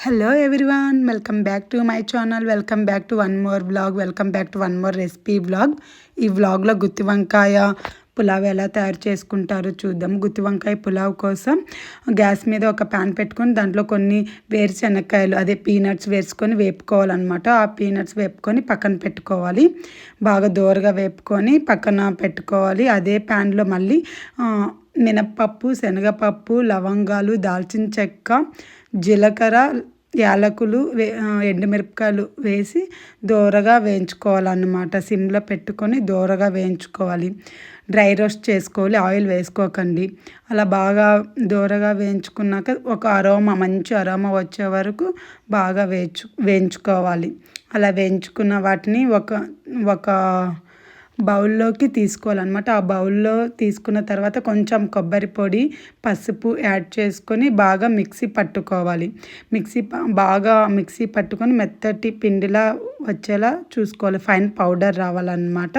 Hello everyone, welcome back to my channel. Welcome back to one more vlog. Welcome back to one more recipe vlog. ఈ వ్లాగ్లో గుత్తి వంకాయ పులావ్ ఎలా తయారు చేసుకుంటారో చూద్దాం. గుత్తి వంకాయ పులావ్ కోసం గ్యాస్ మీద ఒక ప్యాన్ పెట్టుకొని దాంట్లో కొన్ని వేరుశనక్కాయలు అదే పీనట్స్ వేసుకొని వేపుకోవాలన్నమాట. ఆ పీనట్స్ వేపుకొని పక్కన పెట్టుకోవాలి. బాగా దోరగా వేపుకొని పక్కన పెట్టుకోవాలి. అదే ప్యాన్లో మళ్ళీ మినప్పప్పు, శనగపప్పు, లవంగాలు, దాల్చిన చెక్క, జీలకర్ర, యాలకులు, ఎండుమిరపకాయలు వేసి దోరగా వేయించుకోవాలన్నమాట. సిమ్లో పెట్టుకొని దోరగా వేయించుకోవాలి. డ్రై రోస్ట్ చేసుకోవాలి, ఆయిల్ వేసుకోకండి. అలా బాగా దోరగా వేయించుకున్నాక ఒక మంచి అరోమా వచ్చే వరకు బాగా వేయించుకోవాలి. అలా వేయించుకున్న వాటిని ఒక బౌల్లోకి తీసుకోవాలన్నమాట. ఆ బౌల్లో తీసుకున్న తర్వాత కొంచెం కొబ్బరి పొడి, పసుపు యాడ్ చేసుకొని బాగా మిక్సీ పట్టుకోవాలి. బాగా మిక్సీ పట్టుకొని మెత్తటి పిండిలా వచ్చేలా చూసుకోవాలి. ఫైన్ పౌడర్ రావాలన్నమాట.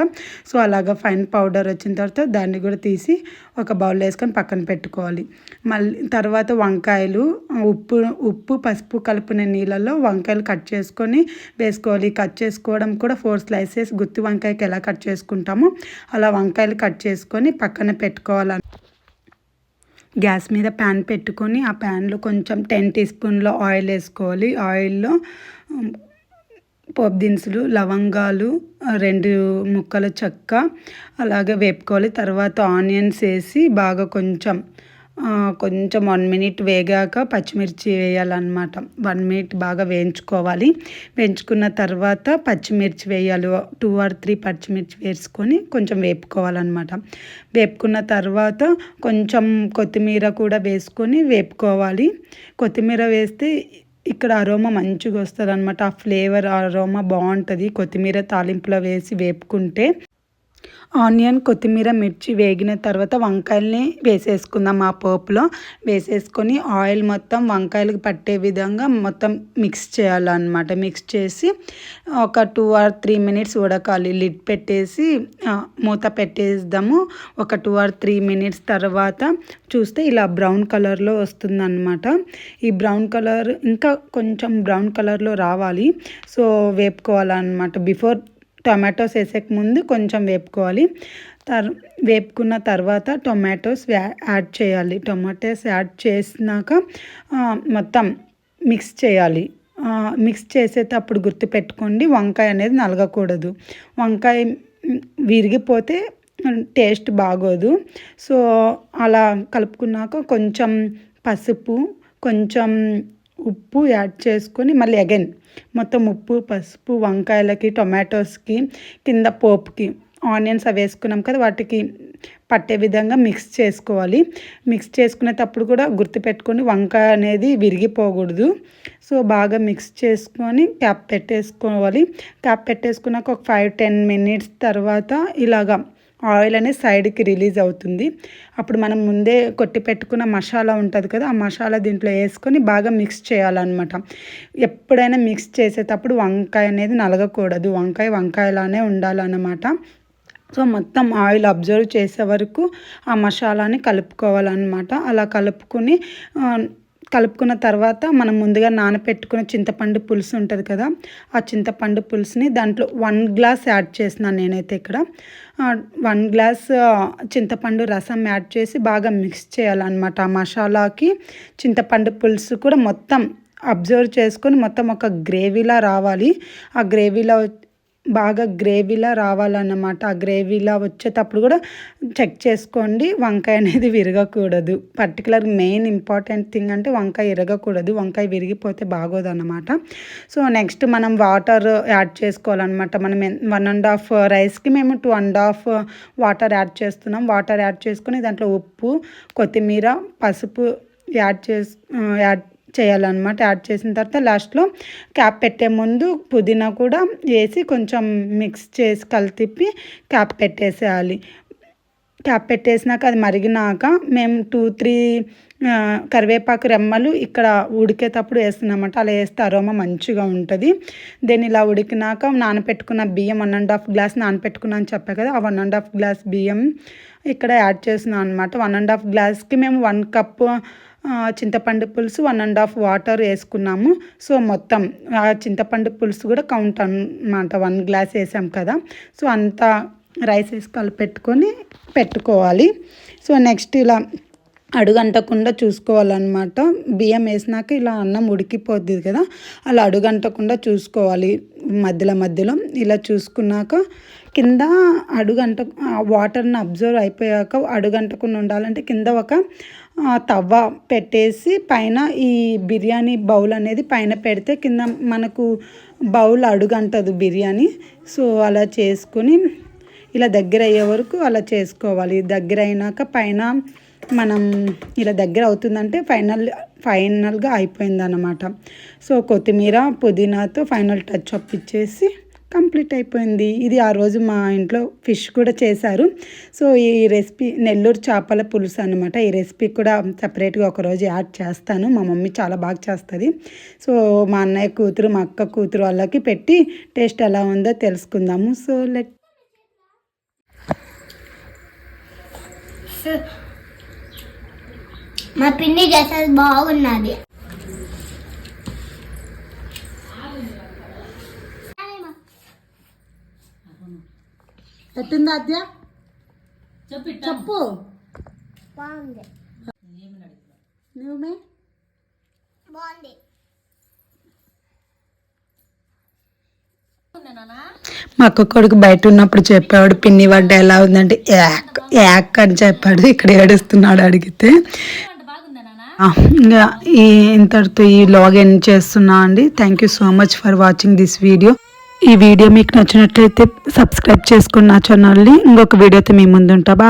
సో అలాగా ఫైన్ పౌడర్ వచ్చిన తర్వాత దాన్ని కూడా తీసి ఒక బౌల్లో వేసుకొని పక్కన పెట్టుకోవాలి. మళ్ళీ తర్వాత వంకాయలు ఉప్పు పసుపు కలిపిన నీళ్ళలో వంకాయలు కట్ చేసుకొని వేసుకోవాలి. కట్ చేసుకోవడం కూడా 4 స్లైసెస్ గుత్తి వంకాయకి ఎలా కట్ చేసుకుంటామో అలా వంకాయలు కట్ చేసుకొని పక్కన పెట్టుకోవాలి. గ్యాస్ మీద ప్యాన్ పెట్టుకొని ఆ ప్యాన్లో కొంచెం 10 టీ స్పూన్ల ఆయిల్ వేసుకోవాలి. ఆయిల్లో పోపు దినుసులు, లవంగాలు, 2 ముక్కల చెక్క అలాగే వేపుకోవాలి. తర్వాత ఆనియన్స్ వేసి బాగా కొంచెం 1 మినిట్ వేగాక పచ్చిమిర్చి వేయాలన్నమాట. 1 మినిట్ బాగా వేయించుకోవాలి. వేయించుకున్న తర్వాత పచ్చిమిర్చి వేయాలి. 2 or 3 పచ్చిమిర్చి వేసుకొని కొంచెం వేపుకోవాలన్నమాట. వేపుకున్న తర్వాత కొంచెం కొత్తిమీర కూడా వేసుకొని వేపుకోవాలి. కొత్తిమీర వేస్తే ఇక్కడ అరోమా మంచిగా వస్తుంది అనమాట. ఆ ఫ్లేవర్ అరోమా బాగుంటుంది కొత్తిమీర తాలింపులో వేసి వేపుకుంటే. ఆనియన్, కొత్తిమీర, మిర్చి వేగిన తర్వాత వంకాయల్ని వేసేసుకుందాం. ఆ పోపులో వేసేసుకొని ఆయిల్ మొత్తం వంకాయలకు పట్టే విధంగా మొత్తం మిక్స్ చేయాలన్నమాట. మిక్స్ చేసి ఒక 2 or 3 మినిట్స్ ఉడకాలి. లిడ్ పెట్టేసి మూత పెట్టేద్దాము. ఒక 2 or 3 మినిట్స్ తర్వాత చూస్తే ఇలా బ్రౌన్ కలర్లో వస్తుందన్నమాట. ఈ బ్రౌన్ కలర్ ఇంకా కొంచెం బ్రౌన్ కలర్లో రావాలి. సో వేపుకోవాలన్నమాట. బిఫోర్ టొమాటోస్ వేసేక ముందు కొంచెం వేపుకోవాలి. వేపుకున్న తర్వాత టొమాటోస్ యాడ్ చేయాలి. టొమాటోస్ యాడ్ చేసినాక మొత్తం మిక్స్ చేయాలి. మిక్స్ చేసేటప్పుడు గుర్తుపెట్టుకోండి, వంకాయ అనేది నలగకూడదు. వంకాయ విరిగిపోతే టేస్ట్ బాగోదు. సో అలా కలుపుకున్నాక కొంచెం పసుపు, కొంచెం ఉప్పు యాడ్ చేసుకొని మళ్ళీ అగైన్ మొత్తం ఉప్పు పసుపు వంకాయలకి, టొమాటోస్కి, కింద పోపుకి ఆనియన్స్ అవి వేసుకున్నాం కదా వాటికి పట్టే విధంగా మిక్స్ చేసుకోవాలి. మిక్స్ చేసుకునేటప్పుడు కూడా గుర్తుపెట్టుకొని వంకాయ అనేది విరిగిపోకూడదు. సో బాగా మిక్స్ చేసుకొని క్యాప్ పెట్టేసుకోవాలి. క్యాప్ పెట్టేసుకున్నాక ఒక 5-10 మినిట్స్ తర్వాత ఇలాగా ఆయిల్ అనేది సైడ్కి రిలీజ్ అవుతుంది. అప్పుడు మనం ముందే కొట్టి పెట్టుకున్న మసాలా ఉంటుంది కదా, ఆ మసాలా దీంట్లో వేసుకొని బాగా మిక్స్ చేయాలన్నమాట. ఎప్పుడైనా మిక్స్ చేసేటప్పుడు వంకాయ అనేది నలగకూడదు. వంకాయలానే ఉండాలన్నమాట. సో మొత్తం ఆయిల్ అబ్జర్వ్ చేసే వరకు ఆ మసాలాని కలుపుకోవాలన్నమాట. అలా కలుపుకున్న తర్వాత మనం ముందుగా నానపెట్టుకున్న చింతపండు పులుసు ఉంటుంది కదా, ఆ చింతపండు పులుసుని దాంట్లో 1 గ్లాస్ యాడ్ చేసినాను నేనైతే ఇక్కడ. 1 గ్లాస్ చింతపండు రసం యాడ్ చేసి బాగా మిక్స్ చేయాలన్నమాట. ఆ మసాలాకి చింతపండు పులుసు కూడా మొత్తం అబ్జర్వ్ చేసుకొని మొత్తం ఒక గ్రేవీలా రావాలి. ఆ గ్రేవీలా రావాలన్నమాట. ఆ గ్రేవీలా వచ్చేటప్పుడు కూడా చెక్ చేసుకోండి, వంకాయ అనేది విరగకూడదు. పర్టికులర్ మెయిన్ ఇంపార్టెంట్ థింగ్ అంటే వంకాయ విరగకూడదు. వంకాయ విరిగిపోతే బాగోదన్నమాట. సో నెక్స్ట్ మనం వాటర్ యాడ్ చేసుకోవాలన్నమాట. మనం 1.5 రైస్కి మేము 2.5 వాటర్ యాడ్ చేస్తున్నాం. వాటర్ యాడ్ చేసుకొని దాంట్లో ఉప్పు, కొత్తిమీర, పసుపు యాడ్ చేయాలన్నమాట. యాడ్ చేసిన తర్వాత లాస్ట్లో క్యాప్ పెట్టే ముందు పుదీనా కూడా వేసి కొంచెం మిక్స్ చేసి కలిపి క్యాప్ పెట్టేసేయాలి. క్యాప్ పెట్టేసినాక అది మరిగినాక మేము 2-3 కరివేపాకు రెమ్మలు ఇక్కడ ఉడికేటప్పుడు వేస్తున్నామంట. అలా వేస్తే అరోమా మంచిగా ఉంటుంది. దెన్ ఇలా ఉడికినాక నానపెట్టుకున్న బియ్యం 1.5 గ్లాస్ నానపెట్టుకున్నా అని చెప్పా కదా, ఆ 1.5 గ్లాస్ బియ్యం ఇక్కడ యాడ్ చేస్తున్నాను అనమాట. 1.5 గ్లాస్కి మేము 1 కప్పు చింతపండు పులుసు 1.5 వాటర్ వేసుకున్నాము. సో మొత్తం ఆ చింతపండు పులుసు కూడా కౌంట్ అన్నమాట. 1 గ్లాస్ వేసాం కదా, సో అంతా రైస్ వేసి పెట్టుకోవాలి. సో నెక్స్ట్ ఇలా అడుగంటకుండా చూసుకోవాలన్నమాట. బియ్యం వేసినాక ఇలా అన్నం ఉడికిపోద్ది కదా, అలా అడుగంటకుండా చూసుకోవాలి. మధ్యలో ఇలా చూసుకున్నాక కింద వాటర్ని అబ్జర్వ్ అయిపోయాక అడుగంటకుండా ఉండాలంటే కింద ఒక తవ్వ పెట్టేసి పైన ఈ బిర్యానీ బౌల్ అనేది పైన పెడితే కింద మనకు బౌల్ అడుగంటదు బిర్యానీ. సో అలా చేసుకుని ఇలా దగ్గర అయ్యే వరకు అలా చేసుకోవాలి. దగ్గర అయినాక పైన మనం ఇలా దగ్గర అవుతుందంటే ఫైనల్గా అయిపోయిందన్నమాట. సో కొత్తిమీర పుదీనాతో ఫైనల్ టచ్ అప్ ఇచ్చేసి కంప్లీట్ అయిపోయింది. ఇది ఆ రోజు మా ఇంట్లో ఫిష్ కూడా చేశారు. సో ఈ రెసిపీ నెల్లూరు చేపల పులుసు అనమాట. ఈ రెసిపీ కూడా సపరేట్గా ఒకరోజు యాడ్ చేస్తాను. మా మమ్మీ చాలా బాగా చేస్తుంది. సో మా అన్నయ్య కూతురు మా అక్క కూతురు వాళ్ళకి పెట్టి టేస్ట్ ఎలా ఉందో తెలుసుకుందాము. సో మా పిన్ని చేసేది బాగున్నది. ఎట్టిందా అద్య చెప్పు. బాగుంది. నువ్వే బాగుంది. మా అక్క కొడుకు బయట ఉన్నప్పుడు చెప్పాడు పిన్ని వంట ఎలా ఉందంటే యాక్ అని చెప్పాడు. ఇక్కడ ఏడుస్తున్నాడు అడిగితే. ఇంకా ఇంతటితో ఈ వ్లాగ్ ఎండ్ చేస్తున్నా అండి. Thank you so much for watching this video. ఈ వీడియో మీకు నచ్చినట్లయితే సబ్స్క్రైబ్ చేసుకున్న ఛానల్ని. ఇంకొక వీడియోతో మీ ముందు ఉంటా.